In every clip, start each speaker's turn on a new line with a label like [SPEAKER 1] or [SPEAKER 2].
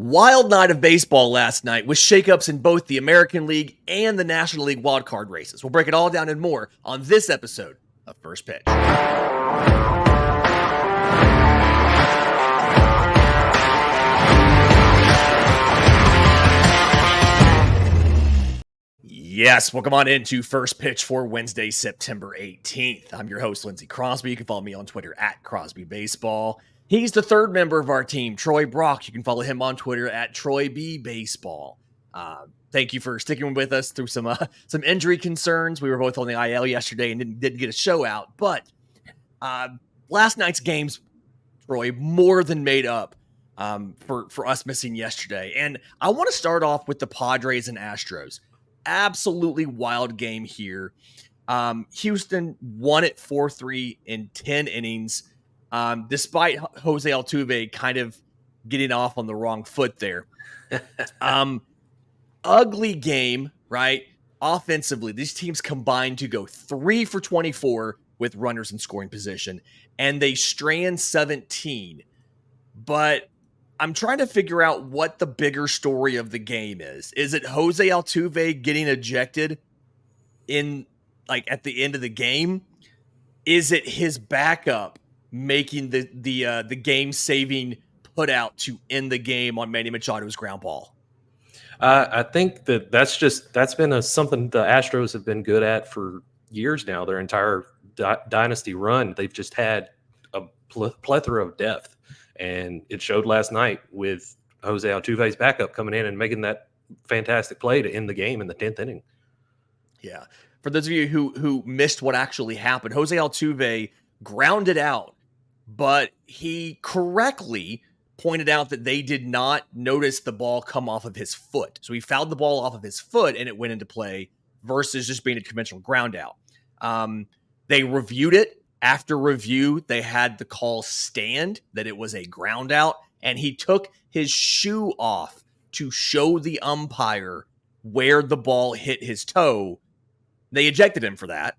[SPEAKER 1] Wild night of baseball last night with shakeups in both the American League and the National League wildcard races. We'll break it all down and more on this episode of First Pitch. Yes, welcome on into First Pitch for Wednesday, September 18th. I'm your host, Lindsay Crosby. You can follow me on Twitter at Crosby Baseball. He's the third member of our team, Troy Brock. You can follow him on Twitter at Troy B Baseball. Thank you for sticking with us through some injury concerns. We were both on the IL yesterday and didn't get a show out. But last night's games, Troy, more than made up for us missing yesterday. And I want to start off with the Padres and Astros. Absolutely wild game here. Houston won it 4-3 in 10 innings. Despite Jose Altuve kind of getting off on the wrong foot there. Ugly game, right? Offensively, these teams combined to go 3 for 24 with runners in scoring position, and they strand 17. But I'm trying to figure out what the bigger story of the game is. Is it Jose Altuve getting ejected at the end of the game? Is it his backup making the game-saving put-out to end the game on Manny Machado's ground ball?
[SPEAKER 2] I think that's been something the Astros have been good at for years now. Their entire dynasty run, they've just had a plethora of depth, and it showed last night with Jose Altuve's backup coming in and making that fantastic play to end the game in the 10th inning.
[SPEAKER 1] Yeah. For those of you who missed what actually happened, Jose Altuve grounded out, but he correctly pointed out that they did not notice the ball come off of his foot. So he fouled the ball off of his foot and it went into play versus just being a conventional ground out. They reviewed it. After review, they had the call stand that it was a ground out, and he took his shoe off to show the umpire where the ball hit his toe. They ejected him for that.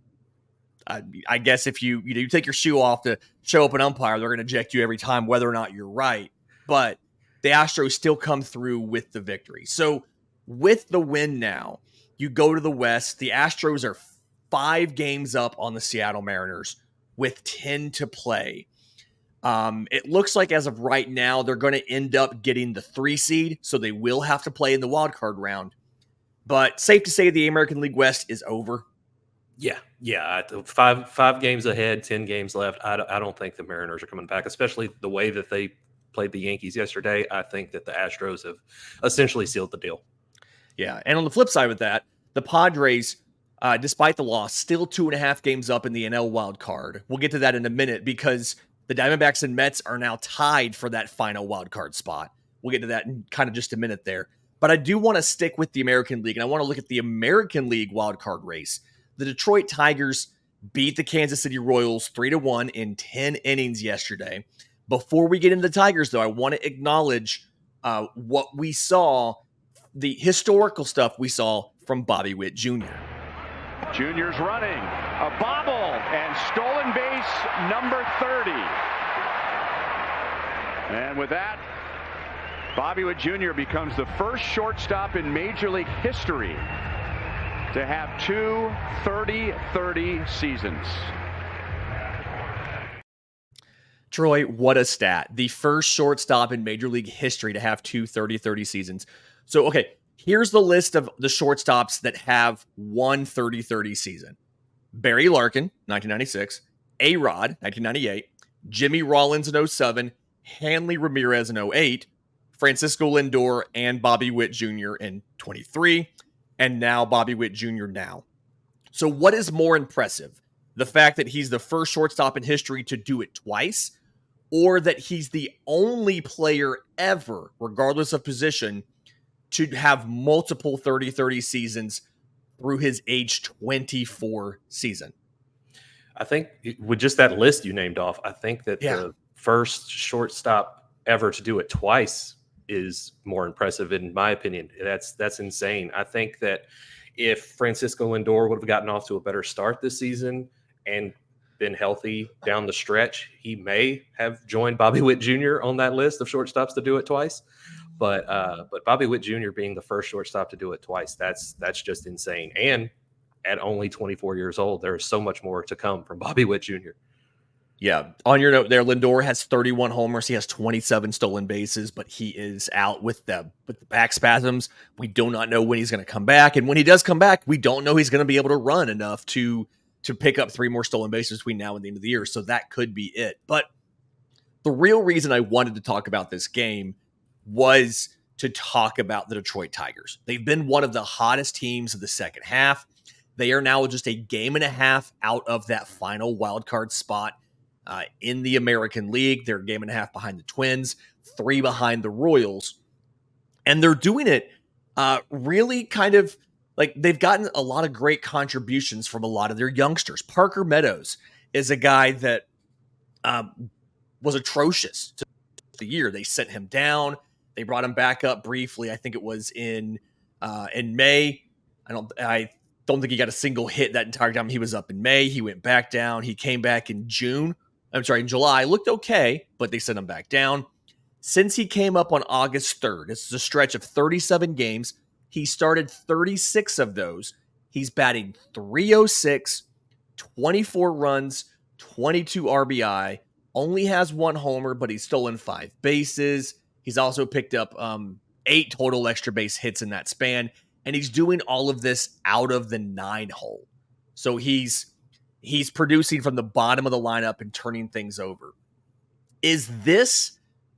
[SPEAKER 1] I guess if you take your shoe off to show up an umpire, they're going to eject you every time, whether or not you're right. But the Astros still come through with the victory. So with the win now, you go to the West. The Astros are 5 games up on the Seattle Mariners with 10 to play. It looks like as of right now, they're going to end up getting the 3 seed, so they will have to play in the wild card round. But safe to say the American League West is over.
[SPEAKER 2] Yeah. 5 games ahead, 10 games left. I don't think the Mariners are coming back, especially the way that they played the Yankees yesterday. I think that the Astros have essentially sealed the deal.
[SPEAKER 1] Yeah, and on the flip side with that, the Padres, despite the loss, still 2.5 games up in the NL wild card. We'll get to that in a minute because the Diamondbacks and Mets are now tied for that final wild card spot. We'll get to that in kind of just a minute there. But I do want to stick with the American League, and I want to look at the American League wild card race. The Detroit Tigers beat the Kansas City Royals 3-1 in 10 innings yesterday. Before we get into the Tigers, though, I want to acknowledge what we saw, the historical stuff we saw from Bobby Witt Jr.
[SPEAKER 3] Junior's running, a bobble, and stolen base number 30. And with that, Bobby Witt Jr. becomes the first shortstop in Major League history to have 2 30-30 seasons.
[SPEAKER 1] Troy, what a stat. The first shortstop in Major League history to have 2 30-30 seasons. So, okay, here's the list of the shortstops that have 1 30-30 season. Barry Larkin, 1996. A-Rod, 1998. Jimmy Rollins in 07. Hanley Ramirez in 08. Francisco Lindor and Bobby Witt Jr. in 23. And now Bobby Witt Jr. now. So what is more impressive? The fact that he's the first shortstop in history to do it twice, or that he's the only player ever, regardless of position, to have multiple 30-30 seasons through his age 24 season?
[SPEAKER 2] I think with just that list you named off, I think that the first shortstop ever to do it twice is more impressive, in my opinion. That's insane. I think that if Francisco Lindor would have gotten off to a better start this season and been healthy down the stretch, he may have joined Bobby Witt Jr. on that list of shortstops to do it twice. But Bobby Witt Jr. being the first shortstop to do it twice, that's just insane. And at only 24 years old, there is so much more to come from Bobby Witt Jr.
[SPEAKER 1] Yeah. On your note there, Lindor has 31 homers. He has 27 stolen bases, but he is out with the back spasms. We do not know when he's going to come back. And when he does come back, we don't know he's going to be able to run enough to pick up 3 more stolen bases between now and the end of the year. So that could be it. But the real reason I wanted to talk about this game was to talk about the Detroit Tigers. They've been one of the hottest teams of the second half. They are now just a game and a half out of that final wild card spot in the American League. They're a game and a half behind the Twins, 3 behind the Royals. And they're doing it really kind of like they've gotten a lot of great contributions from a lot of their youngsters. Parker Meadows is a guy that was atrocious to the year. They sent him down. They brought him back up briefly. I think it was in May. I don't think he got a single hit that entire time he was up in May. He went back down. He came back in in July. Looked okay, but they sent him back down. Since he came up on August 3rd, this is a stretch of 37 games. He started 36 of those. He's batting .306, 24 runs, 22 RBI, only has 1 homer, but he's stolen 5 bases. He's also picked up 8 total extra base hits in that span, and he's doing all of this out of the 9 hole. So he's producing from the bottom of the lineup and turning things over. Is this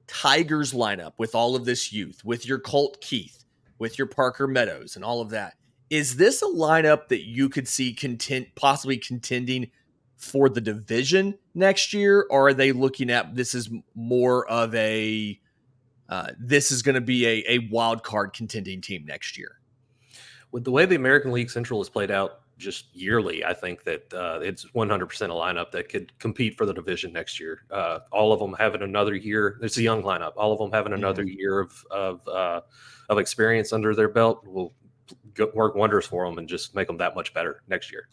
[SPEAKER 1] Tigers lineup with all of this youth, with your Colt Keith, with your Parker Meadows and all of that, is this a lineup that you could see possibly contending for the division next year? Or are they looking at this is more of this is going to be a wild card contending team next year?
[SPEAKER 2] With the way the American League Central is played out just yearly, I think that it's 100% a lineup that could compete for the division next year. All of them having another year. It's a young lineup. All of them having another year of experience under their belt will work wonders for them and just make them that much better next year.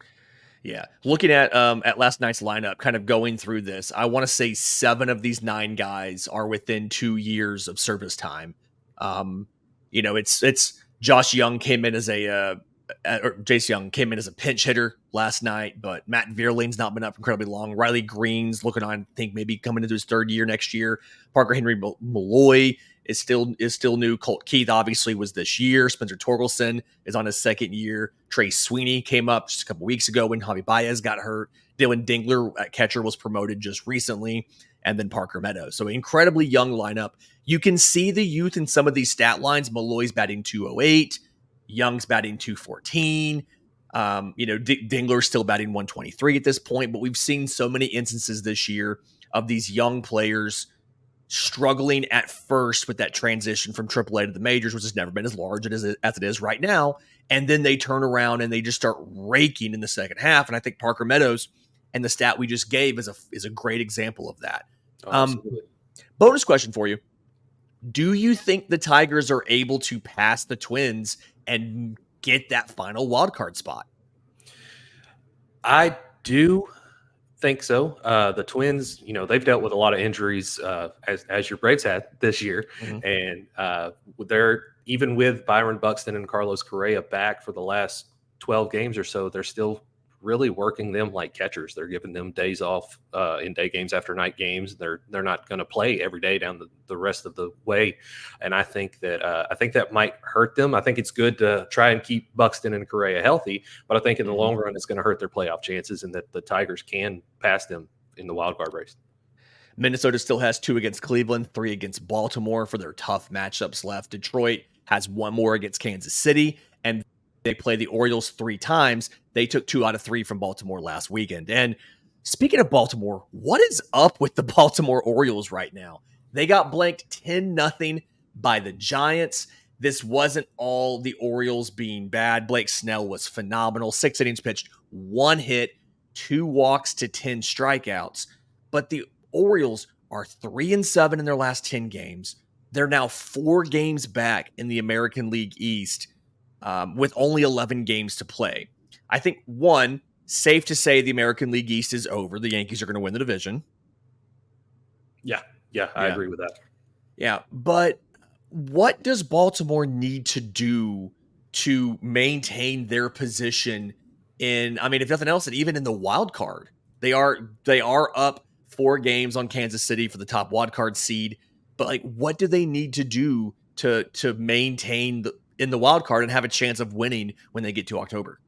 [SPEAKER 1] Yeah. Looking at last night's lineup, kind of going through this, I want to say 7 of these 9 guys are within 2 years of service time. It's Josh Young came in as Jace Young came in as a pinch hitter last night, but Matt Vierling's not been up incredibly long. Riley Green's looking on, I think maybe coming into his 3rd year next year. Parker Henry Malloy is still new. Colt Keith obviously was this year. Spencer Torkelson is on his 2nd year. Trey Sweeney came up just a couple weeks ago when Javi Baez got hurt. Dylan Dingler at catcher was promoted just recently, and then Parker Meadows. So incredibly young lineup. You can see the youth in some of these stat lines. Malloy's batting .208. Young's batting .214. Dingler's still batting .123 at this point, but we've seen so many instances this year of these young players struggling at first with that transition from AAA to the majors, which has never been as large as it is right now. And then they turn around and they just start raking in the second half. And I think Parker Meadows and the stat we just gave is a great example of that. Bonus question for you. Do you think the Tigers are able to pass the Twins and get that final wild card spot?
[SPEAKER 2] I do think so. The Twins, they've dealt with a lot of injuries as your Braves had this year. And they're, even with Byron Buxton and Carlos Correa back for the last 12 games or so, they're still really working them like catchers. They're giving them days off in day games after night games. They're not going to play every day down the rest of the way. And I think that might hurt them. I think it's good to try and keep Buxton and Correa healthy, but I think in the long run, it's going to hurt their playoff chances, and that the Tigers can pass them in the wild card race.
[SPEAKER 1] Minnesota still has 2 against Cleveland, 3 against Baltimore for their tough matchups left. Detroit has 1 more against Kansas City, and they play the Orioles 3 times. They took 2 out of 3 from Baltimore last weekend. And speaking of Baltimore, what is up with the Baltimore Orioles right now? They got blanked 10-0 by the Giants. This wasn't all the Orioles being bad. Blake Snell was phenomenal. 6 innings pitched, 1 hit, 2 walks to 10 strikeouts. But the Orioles are 3-7 in their last 10 games. They're now 4 games back in the American League East with only 11 games to play. I think, safe to say the American League East is over. The Yankees are going to win the division.
[SPEAKER 2] Yeah, I agree with that.
[SPEAKER 1] Yeah, but What does Baltimore need to do to maintain their position in, I mean, if nothing else, and even in the wild card? They are up 4 games on Kansas City for the top wild card seed, but like, what do they need to do to maintain in the wild card and have a chance of winning when they get to October?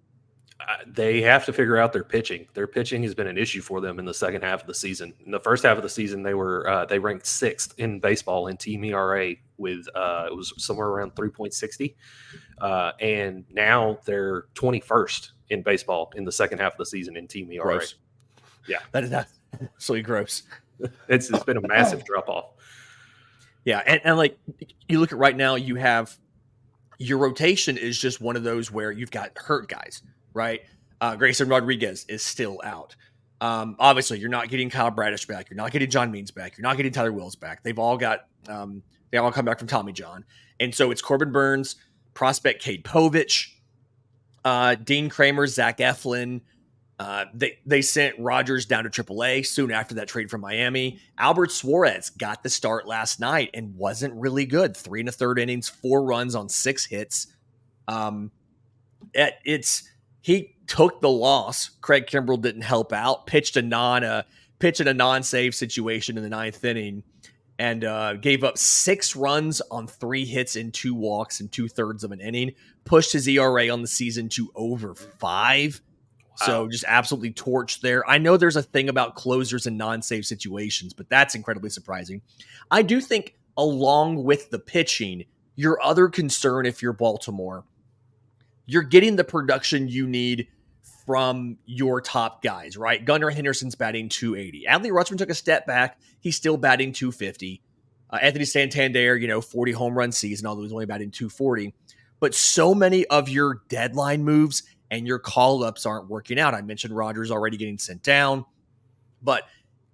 [SPEAKER 2] They have to figure out their pitching. Their pitching has been an issue for them in the second half of the season. In the first half of the season, they ranked 6th in baseball in team ERA with it was somewhere around 3.60, and now they're 21st in baseball in the second half of the season in team ERA.
[SPEAKER 1] Gross.
[SPEAKER 2] Yeah,
[SPEAKER 1] That is absolutely gross.
[SPEAKER 2] it's been a massive drop off.
[SPEAKER 1] Yeah, and like, you look at right now, you have your rotation is just one of those where you've got hurt guys, right? Grayson Rodriguez is still out. Obviously, you're not getting Kyle Bradish back. You're not getting John Means back. You're not getting Tyler Wills back. They've all got they all come back from Tommy John, and so it's Corbin Burns, prospect Cade Povich, Dean Kramer, Zach Eflin. They sent Rogers down to AAA soon after that trade from Miami. Albert Suarez got the start last night and wasn't really good. 3 1/3 innings, 4 runs on 6 hits. He took the loss. Craig Kimbrell didn't help out. Pitched in a non-save situation in the 9th inning, and gave up 6 runs on 3 hits and 2 walks in 2/3 of an inning. Pushed his ERA on the season to over 5. So just absolutely torched there. I know there's a thing about closers in non-save situations, but that's incredibly surprising. I do think, along with the pitching, your other concern, if you're Baltimore, you're getting the production you need from your top guys, right? Gunnar Henderson's batting .280. Adley Rutschman took a step back. He's still batting .250. Anthony Santander, 40 home run season, although he's only batting .240. But so many of your deadline moves and your call-ups aren't working out. I mentioned Rogers already getting sent down, but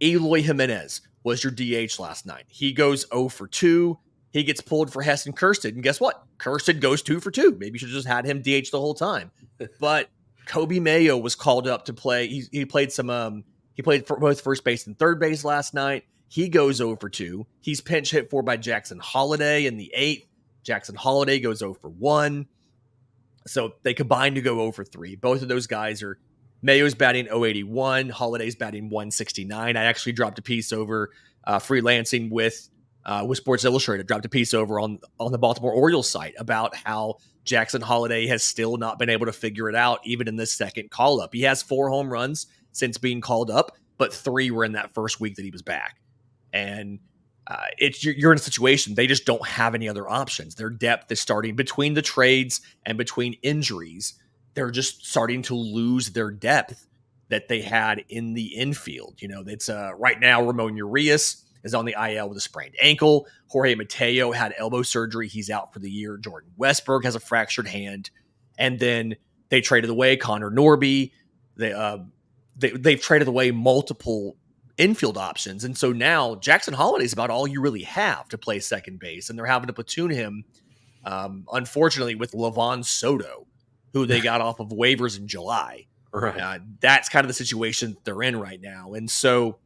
[SPEAKER 1] Eloy Jimenez was your DH last night. He goes 0 for 2. He gets pulled for Heston Kjerstad, and guess what? Kjerstad goes 2 for 2. Maybe you should have just had him DH the whole time. But Kobe Mayo was called up to play. He played for both first base and third base last night. He goes 0 for 2. He's pinch hit for by Jackson Holliday in the 8th. Jackson Holliday goes 0 for 1. So they combined to go 0 for 3. Both of those guys are, Mayo's batting .081, Holliday's batting .169. I actually dropped a piece over freelancing with Sports Illustrated. Dropped a piece over on the Baltimore Orioles site about how Jackson Holliday has still not been able to figure it out, even in this second call up. He has 4 home runs since being called up, but 3 were in that first week that he was back. And you're in a situation, they just don't have any other options. Their depth is starting, between the trades and between injuries, they're just starting to lose their depth that they had in the infield. It's right now Ramon Urias is on the IL with a sprained ankle. Jorge Mateo had elbow surgery. He's out for the year. Jordan Westberg has a fractured hand. And then they traded away Connor Norby. They've traded away multiple infield options. And so now Jackson Holliday is about all you really have to play second base. And they're having to platoon him, unfortunately, with Levon Soto, who they got off of waivers in July.
[SPEAKER 2] Right.
[SPEAKER 1] That's kind of the situation they're in right now. And so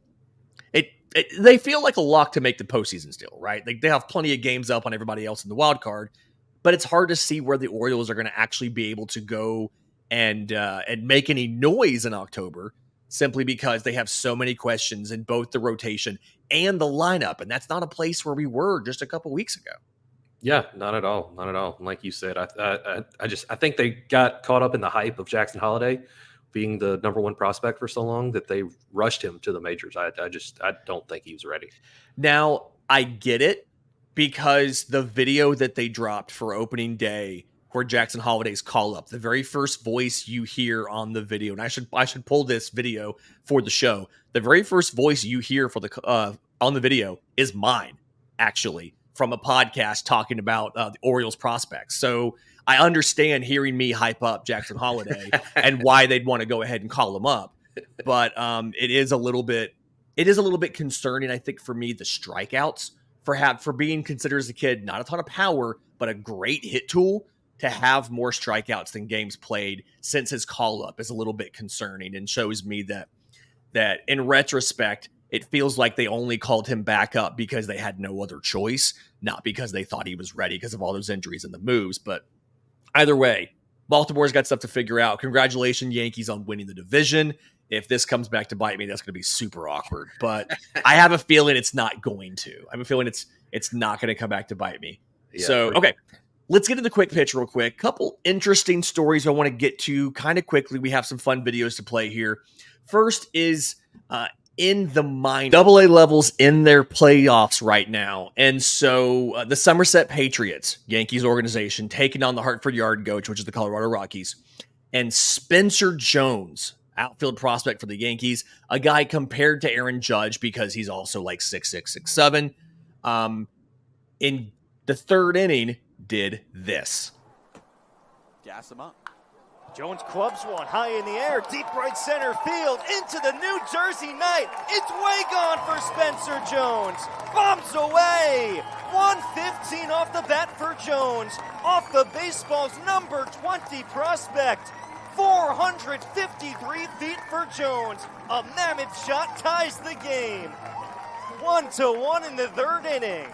[SPEAKER 1] they feel like a lock to make the postseason still, right? They have plenty of games up on everybody else in the wild card, but it's hard to see where the Orioles are going to actually be able to go and make any noise in October, simply because they have so many questions in both the rotation and the lineup. And that's not a place where we were just a couple weeks ago.
[SPEAKER 2] Yeah, not at all. Not at all. Like you said, I think they got caught up in the hype of Jackson Holliday being the number 1 prospect for so long that they rushed him to the majors. I don't think he was ready.
[SPEAKER 1] Now, I get it, because the video that they dropped for opening day where Jackson Holliday's call up, the very first voice you hear on the video, and I should pull this video for the show. The very first voice you hear for the on the video is mine, actually, from a podcast talking about the Orioles prospects. So I understand hearing me hype up Jackson Holliday and why they'd want to go ahead and call him up. But it is a little bit concerning, I think, for me, the strikeouts for being considered as a kid, not a ton of power, but a great hit tool. To have more strikeouts than games played since his call up is a little bit concerning, and shows me that in retrospect, it feels like they only called him back up because they had no other choice, not because they thought he was ready because of all those injuries and the moves. But either way, Baltimore's got stuff to figure out. Congratulations, Yankees, on winning the division. If this comes back to bite me, that's going to be super awkward. But I have a feeling it's not going to. I have a feeling it's not going to come back to bite me. Yeah, so, okay, let's get into the quick pitch real quick. Couple interesting stories I want to get to kind of quickly. We have some fun videos to play here. First is in the minor AA levels in their playoffs right now. And so the Somerset Patriots, Yankees organization, taking on the Hartford Yard Goats, which is the Colorado Rockies, and Spencer Jones, outfield prospect for the Yankees, a guy compared to Aaron Judge because he's also like 6'6", 6'7", in the third inning did this.
[SPEAKER 4] Gas him up.
[SPEAKER 5] Jones clubs one high in the air, deep right center field, into the New Jersey night. It's way gone for Spencer Jones. Bombs away. 115 off the bat for Jones. Off the baseball's number 20 prospect. 453 feet for Jones. A mammoth shot ties the game. 1-1 in the third inning.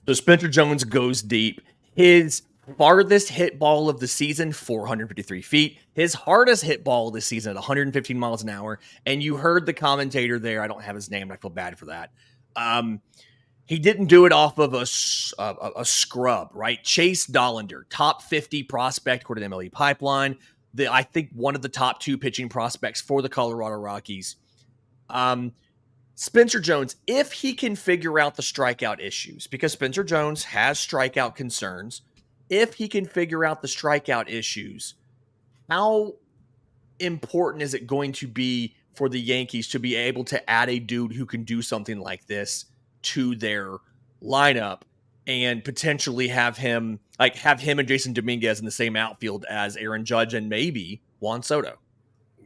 [SPEAKER 1] So Spencer Jones goes deep. His farthest hit ball of the season, 453 feet. His hardest hit ball of the season at 115 miles an hour. And you heard the commentator there. I don't have his name, but I feel bad for that. He didn't do it off of a scrub, right? Chase Dollander, top 50 prospect according to MLB Pipeline. I think one of the top 2 pitching prospects for the Colorado Rockies. Spencer Jones, if he can figure out the strikeout issues, because Spencer Jones has strikeout concerns, if he can figure out the strikeout issues, how important is it going to be for the Yankees to be able to add a dude who can do something like this to their lineup and potentially have him and Jason Dominguez in the same outfield as Aaron Judge and maybe Juan Soto?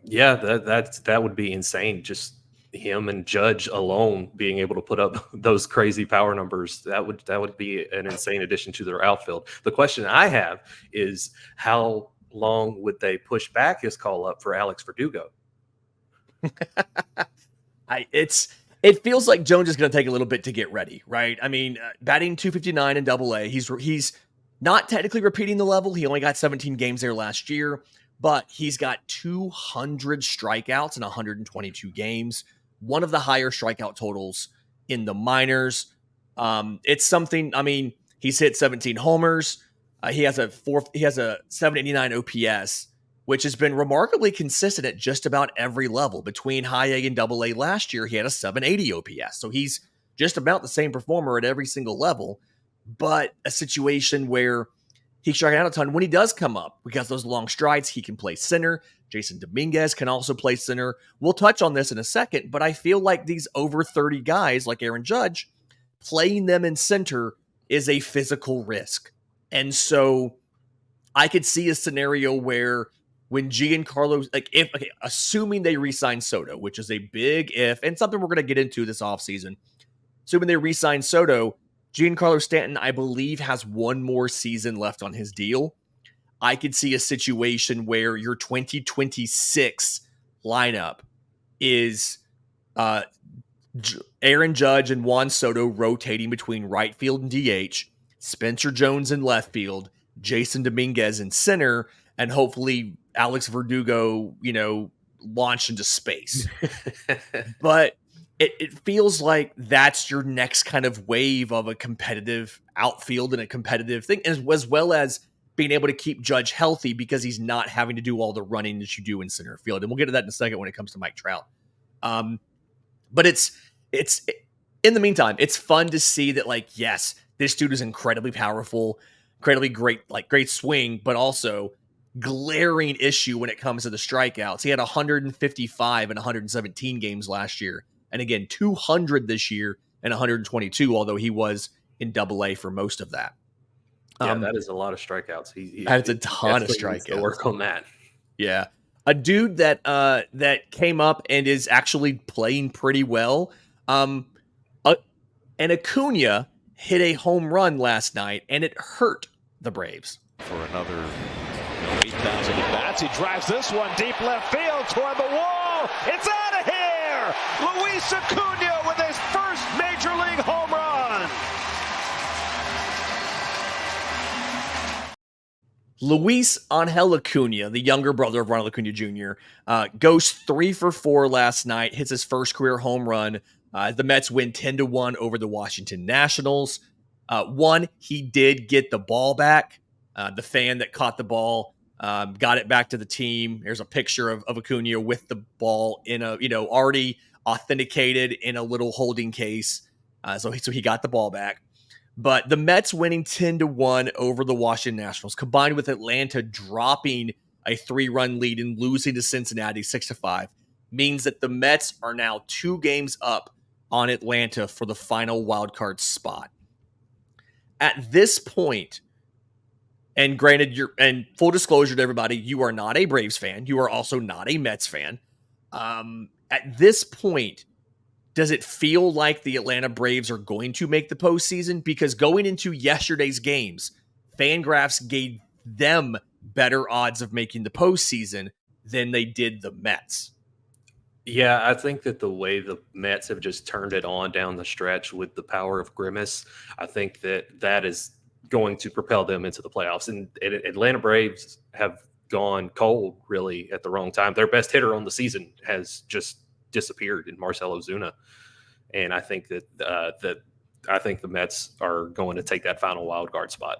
[SPEAKER 2] Yeah, that would be insane. Just him and Judge alone being able to put up those crazy power numbers, that would be an insane addition to their outfield. The question I have is, how long would they push back his call up for Alex Verdugo?
[SPEAKER 1] It feels like Jones is going to take a little bit to get ready, right? I mean, batting 259 in AA, he's not technically repeating the level. He only got 17 games there last year, but he's got 200 strikeouts in 122 games. One of the higher strikeout totals in the minors. It's something, I mean, he's hit 17 homers. He has a 789 OPS, which has been remarkably consistent at just about every level. Between high A and double A last year, he had a 780 OPS. So he's just about the same performer at every single level, but a situation where he's striking out a ton. When he does come up, because those long strides, he can play center. Jason Dominguez can also play center. We'll touch on this in a second, but I feel like these over 30 guys like Aaron Judge, playing them in center is a physical risk. And so I could see a scenario where when Giancarlo, assuming they re-sign Soto, which is a big if, and something we're going to get into this offseason, assuming they re-sign Soto, Giancarlo Stanton, I believe, has one more season left on his deal. I could see a situation where your 2026 lineup is Aaron Judge and Juan Soto rotating between right field and DH, Spencer Jones in left field, Jason Dominguez in center, and hopefully Alex Verdugo, launched into space. But it feels like that's your next kind of wave of a competitive outfield and a competitive thing, as well as being able to keep Judge healthy because he's not having to do all the running that you do in center field. And we'll get to that in a second when it comes to Mike Trout. But it's in the meantime, it's fun to see that, yes, this dude is incredibly powerful, incredibly great swing, but also glaring issue when it comes to the strikeouts. He had 155 in 117 games last year. And again, 200 this year and 122, although he was in AA for most of that.
[SPEAKER 2] Yeah, that is a lot of strikeouts.
[SPEAKER 1] That's a ton of strikeouts.
[SPEAKER 2] To work on that.
[SPEAKER 1] Yeah. A dude that came up and is actually playing pretty well. And Acuna hit a home run last night, and it hurt the Braves.
[SPEAKER 4] For another 8,000 at bats. He drives this one deep left field toward the wall. It's out
[SPEAKER 3] here. Luis Acuna with his first Major League home run.
[SPEAKER 1] Luis Angel Acuna, the younger brother of Ronald Acuna Jr., goes 3 for 4 last night, hits his first career home run. The Mets win 10-1 over the Washington Nationals. One, he did get the ball back. The fan that caught the ball got it back to the team. There's a picture of Acuna with the ball in a, already authenticated in a little holding case. So he got the ball back. But the Mets winning 10-1 over the Washington Nationals, combined with Atlanta dropping a 3-run lead and losing to Cincinnati 6-5, means that the Mets are now 2 games up on Atlanta for the final wildcard spot. At this point, and granted, and full disclosure to everybody, you are not a Braves fan. You are also not a Mets fan. At this point, does it feel like the Atlanta Braves are going to make the postseason? Because going into yesterday's games, Fangraphs gave them better odds of making the postseason than they did the Mets.
[SPEAKER 2] Yeah, I think that the way the Mets have just turned it on down the stretch with the power of Grimace, I think that is going to propel them into the playoffs. And Atlanta Braves have gone cold really at the wrong time. Their best hitter on the season has just disappeared in Marcell Ozuna. And I think that the Mets are going to take that final wild card spot.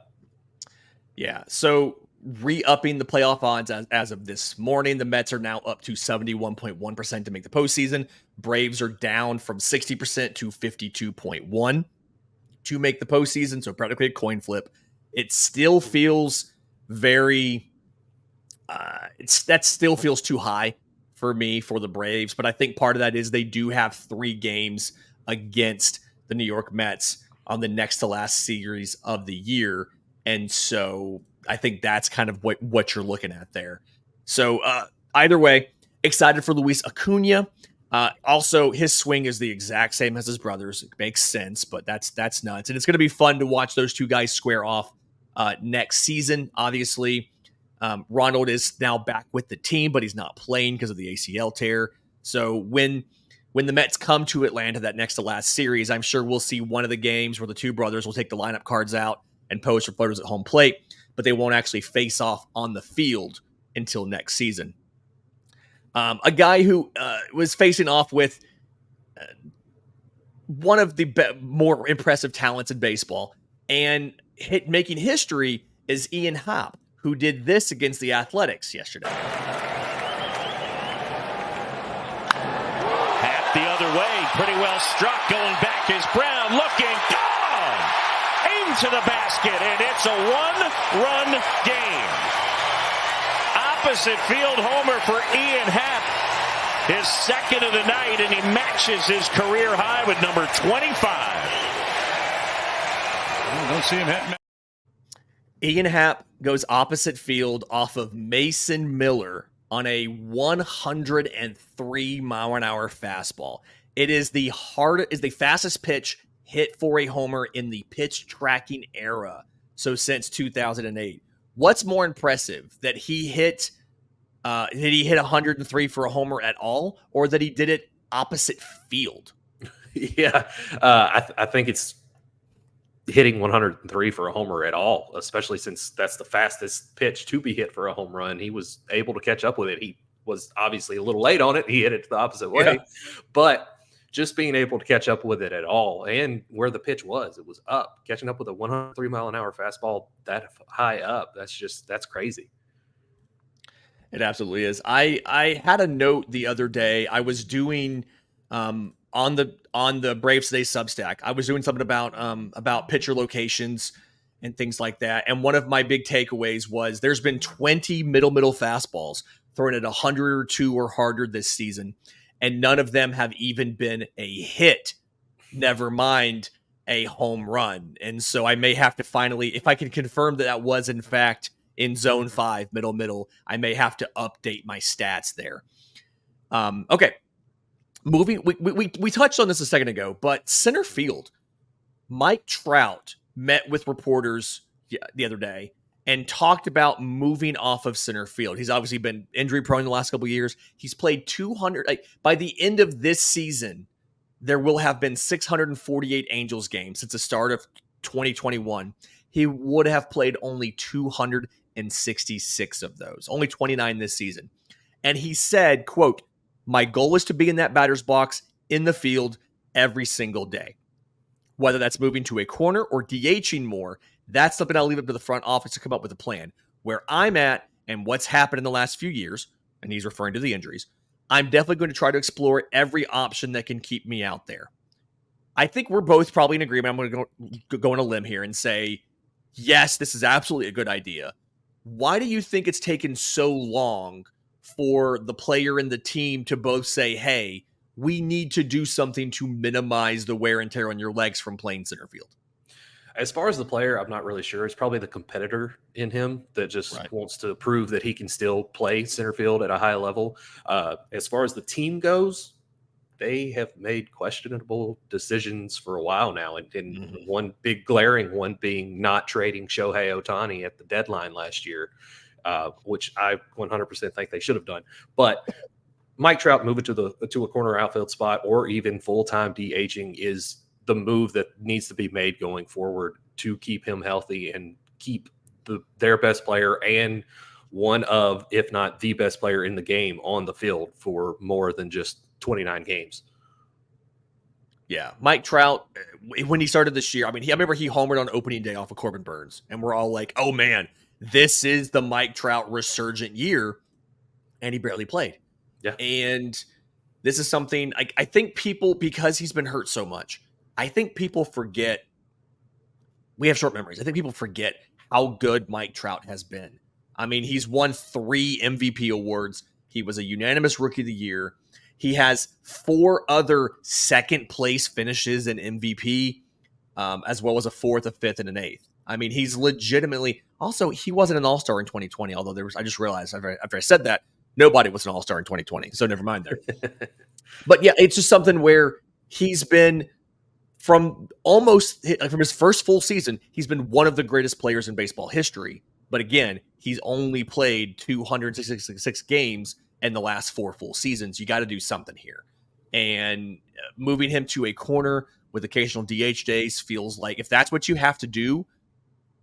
[SPEAKER 2] Yeah.
[SPEAKER 1] So re-upping the playoff odds as of this morning, the Mets are now up to 71.1% to make the postseason. Braves are down from 60% to 52.1% to make the postseason. So practically a coin flip. It still feels very, that still feels too high for me for the Braves. But I think part of that is they do have 3 games against the New York Mets on the next to last series of the year. And so I think that's kind of what you're looking at there. So either way, excited for Luis Acuna. Also, his swing is the exact same as his brother's. It makes sense, but that's nuts. And it's going to be fun to watch those 2 guys square off next season. Obviously, Ronald is now back with the team, but he's not playing because of the ACL tear. So when the Mets come to Atlanta, that next to last series, I'm sure we'll see one of the games where the 2 brothers will take the lineup cards out and pose for photos at home plate, but they won't actually face off on the field until next season. A guy who was facing off with one of the more impressive talents in baseball and making history is Ian Happ, who did this against the Athletics yesterday.
[SPEAKER 6] Happ the other way, pretty well struck, going back is Brown, looking, gone! Into the basket, and it's a 1-run game. Opposite field homer for Ian Happ, his second of the night, and he matches his career high with number 25.
[SPEAKER 3] Don't see him hitting.
[SPEAKER 1] Ian Happ goes opposite field off of Mason Miller on a 103 mile an hour fastball. It is the fastest pitch hit for a homer in the pitch tracking era. So since 2008. What's more impressive, that he hit 103 for a homer at all, or that he did it opposite field?
[SPEAKER 2] Yeah, I think it's hitting 103 for a homer at all, especially since that's the fastest pitch to be hit for a home run. He was able to catch up with it. He was obviously a little late on it. He hit it the opposite way, but just being able to catch up with it at all, and where the pitch was, it was up. Catching up with a 103 mile an hour fastball that high up, that's crazy.
[SPEAKER 1] It absolutely is. I had a note the other day. I was doing on the Braves Today Substack. I was doing something about pitcher locations and things like that. And one of my big takeaways was there's been 20 middle fastballs thrown at 102 or harder this season, and none of them have even been a hit, never mind a home run. And so I may have to finally, if I can confirm that was in fact in zone 5, middle, I may have to update my stats there. Okay. Moving, we touched on this a second ago, but center field, Mike Trout met with reporters the other day and talked about moving off of center field. He's obviously been injury prone the last couple of years. He's played 200. By the end of this season, there will have been 648 Angels games since the start of 2021. He would have played only 266 of those, only 29 this season. And he said, quote, "My goal is to be in that batter's box in the field every single day. Whether that's moving to a corner or DHing more, that's something I'll leave up to the front office to come up with a plan. Where I'm at and what's happened in the last few years," and he's referring to the injuries, "I'm definitely going to try to explore every option that can keep me out there." I think we're both probably in agreement. I'm going to go on a limb here and say, yes, this is absolutely a good idea. Why do you think it's taken so long for the player and the team to both say, hey, we need to do something to minimize the wear and tear on your legs from playing center field?
[SPEAKER 2] As far as the player, I'm not really sure. It's probably the competitor in him that just wants to prove that he can still play center field at a high level. As far as the team goes, they have made questionable decisions for a while now. And one big glaring one being not trading Shohei Ohtani at the deadline last year, which I 100% think they should have done. But Mike Trout moving to a corner outfield spot or even full-time DHing is the move that needs to be made going forward to keep him healthy and keep their best player and one of, if not the best player in the game on the field for more than just 29 games.
[SPEAKER 1] Yeah. Mike Trout, when he started this year, I remember he homered on opening day off of Corbin Burns, and we're all like, oh man, this is the Mike Trout resurgent year, and he barely played.
[SPEAKER 2] Yeah.
[SPEAKER 1] And this is something I think people, because he's been hurt so much, I think people forget. We have short memories. I think people forget how good Mike Trout has been. He's won 3 MVP awards. He was a unanimous Rookie of the Year. He has 4 other second place finishes in MVP, as well as a 4th, a 5th, and an 8th. He's legitimately. Also, he wasn't an All-Star in 2020. Although I just realized after I said that, nobody was an All-Star in 2020. So never mind there. But yeah, it's just something where he's been. From his first full season, he's been one of the greatest players in baseball history. But again, he's only played 266 games in the last 4 full seasons. You got to do something here. And moving him to a corner with occasional DH days feels like, if that's what you have to do,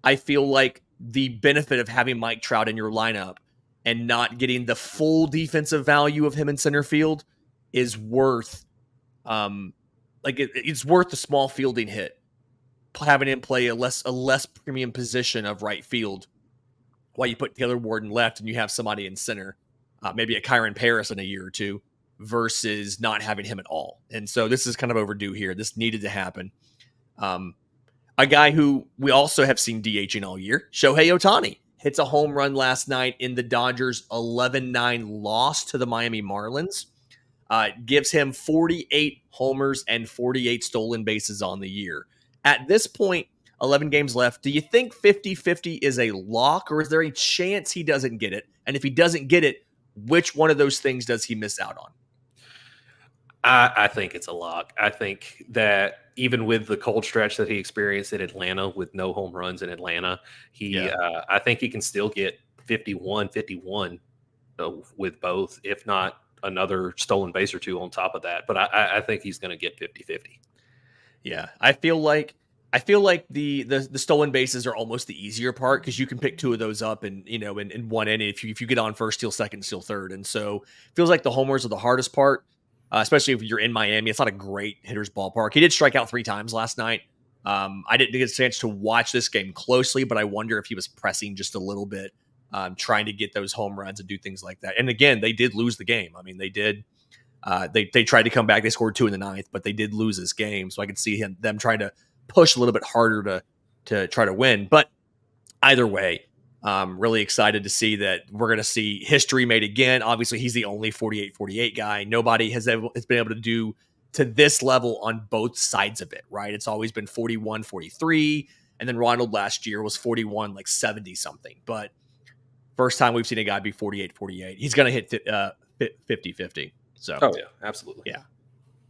[SPEAKER 1] I feel like the benefit of having Mike Trout in your lineup and not getting the full defensive value of him in center field is worth it's worth the small fielding hit, having him play a less premium position of right field while you put Taylor Ward in left and you have somebody in center, maybe a Kyron Paris in a year or two, versus not having him at all. And so this is kind of overdue here. This needed to happen. A guy who we also have seen DHing all year, Shohei Ohtani, hits a home run last night in the Dodgers' 11-9 loss to the Miami Marlins. Gives him 48 homers and 48 stolen bases on the year. At this point, 11 games left. Do you think 50-50 is a lock, or is there a chance he doesn't get it? And if he doesn't get it, which one of those things does he miss out on?
[SPEAKER 2] I think it's a lock. I think that even with the cold stretch that he experienced in Atlanta with no home runs in Atlanta, I think he can still get 51 with both, if not another stolen base or 2 on top of that. But I think he's going to get 50-50.
[SPEAKER 1] Yeah, I feel like the stolen bases are almost the easier part, because you can pick 2 of those up in one inning. If you get on first, steal second, steal third. And so it feels like the homers are the hardest part, especially if you're in Miami. It's not a great hitter's ballpark. He did strike out 3 times last night. I didn't get a chance to watch this game closely, but I wonder if he was pressing just a little bit, trying to get those home runs and do things like that. And again, they did lose the game. They did. They tried to come back. They scored 2 in the 9th, but they did lose this game. So I could see them trying to push a little bit harder to try to win. But either way, really excited to see that we're going to see history made again. Obviously, he's the only 48-48 guy. Nobody has been able to do to this level on both sides of it, right? It's always been 41-43, and then Ronald last year was 41, 70-something. But first time we've seen a guy be 48-48. He's going to hit 50-50. So,
[SPEAKER 2] oh yeah, absolutely.
[SPEAKER 1] Yeah.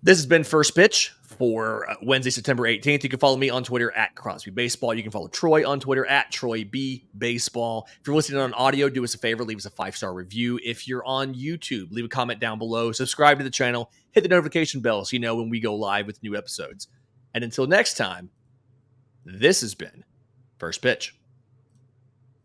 [SPEAKER 1] This has been First Pitch for Wednesday, September 18th. You can follow me on Twitter at Crosby Baseball. You can follow Troy on Twitter at Troy B Baseball. If you're listening on audio, do us a favor, leave us a 5-star review. If you're on YouTube, leave a comment down below. Subscribe to the channel. Hit the notification bell so you know when we go live with new episodes. And until next time, this has been First Pitch.